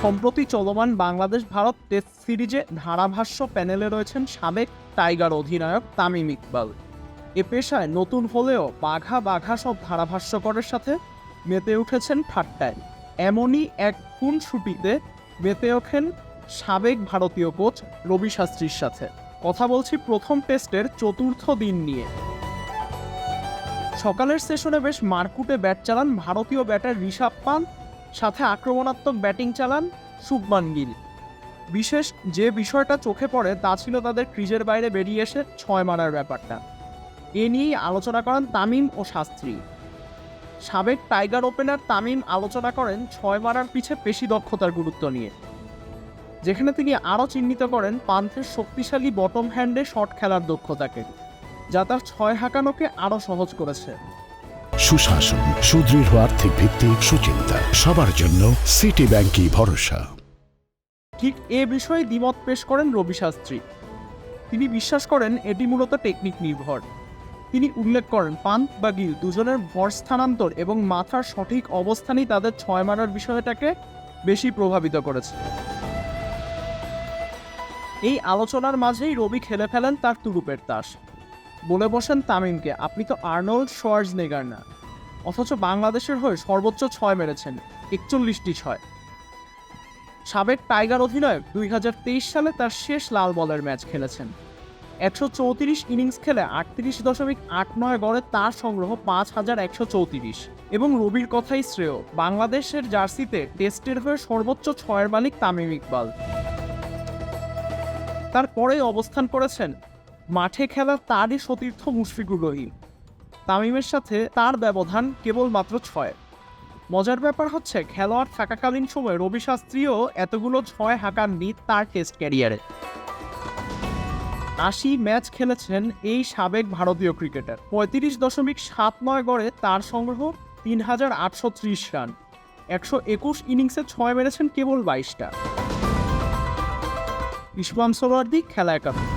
সম্প্রতি চলমান বাংলাদেশ ভারত টেস্ট সিরিজে ধারাভাষ্য প্যানেলে রয়েছেন সাবেক টাইগার অধিনায়ক তামিম ইকবাল। এ পেশায় নতুন হলেও বাঘা বাঘা সব ধারাভাষ্যকরের সাথে মেতে উঠেছেন ঠাট্টায়। এমনই এক খুনসুটিতে মেতে ওঠেন সাবেক ভারতীয় কোচ রবি শাস্ত্রীর সাথে। কথা বলছি প্রথম টেস্টের চতুর্থ দিন নিয়ে। সকালের সেশনে বেশ মারকুটে ব্যাট চালান ভারতীয় ব্যাটার ঋষভ পান্ত, সাথে আক্রমণাত্মক ব্যাটিং চালান শুভমান গিল। বিশেষ যে বিষয়টা চোখে পড়ে তা ছিল তাদের ক্রিজের বাইরে বেরিয়ে এসে 6 মারার ব্যাপারটা। এ নিয়েই আলোচনা করেন তামিম ও শাস্ত্রী। সাবেক টাইগার ওপেনার তামিম আলোচনা করেন 6 মারার পিছে পেশি দক্ষতার গুরুত্ব নিয়ে, যেখানে তিনি আরও চিহ্নিত করেন পান্থের শক্তিশালী বটম হ্যান্ডে শট খেলার দক্ষতাকে, যা তার 6 হাঁকানোকে আরও সহজ করেছে। সুশাসন, সুদৃঢ় আর্থিক ভিত্তি, সুচিন্তা, সবার জন্য সিটি ব্যাংকই ভরসা। ঠিক এ বিষয়ে দ্বিমত পেশ করেন রবি শাস্ত্রী। তিনি বিশ্বাস করেন এটি মূলত টেকনিক নির্ভর। তিনি উল্লেখ করেন পান্ত বা গিল দুজনের ভর স্থানান্তর এবং মাথার সঠিক অবস্থানই তাদের 6 মারার বিষয়টাকে বেশি প্রভাবিত করেছে। এই আলোচনার মাঝেই রবি খেলে ফেলেন তার তুরুপের তাস। বলে বসেন তামিমকে, আপনি তো আর্নল্ড শোয়ার্জনেগার না, অথচ বাংলাদেশের হয়ে সর্বোচ্চ 6 মেরেছেন, 41টি 6। সাবেক টাইগার অধিনায়ক 2023 সালে তার শেষ লাল বলের ম্যাচ খেলেছেন। 134 ইনিংস খেলে 38.89 গড়ে তার সংগ্রহ 5134। এবং রবির কথাই শ্রেয়, বাংলাদেশের জার্সিতে টেস্টের হয়ে সর্বোচ্চ 6-এর মালিক তামিম ইকবাল। তারপরেই অবস্থান করেছেন মাঠে খেলা তারই সতীর্থ মুশফিকুর রহিম। তামিমের সাথে তার ব্যবধান কেবলমাত্র 6। মজার ব্যাপার হচ্ছে, খেলোয়াড় থাকাকালীন সময়ে রবি শাস্ত্রীও এতগুলো 6 হাঁকাননি তার টেস্ট ক্যারিয়ারে। 80 ম্যাচ খেলেছেন এই সাবেক ভারতীয় ক্রিকেটার। 35.79 গড়ে তার সংগ্রহ 3830 রান। 121 ইনিংসে 6 মেরেছেন কেবল 22টা। ইসমাম সোহরাওয়ার্দী, খেলা একাডেমি।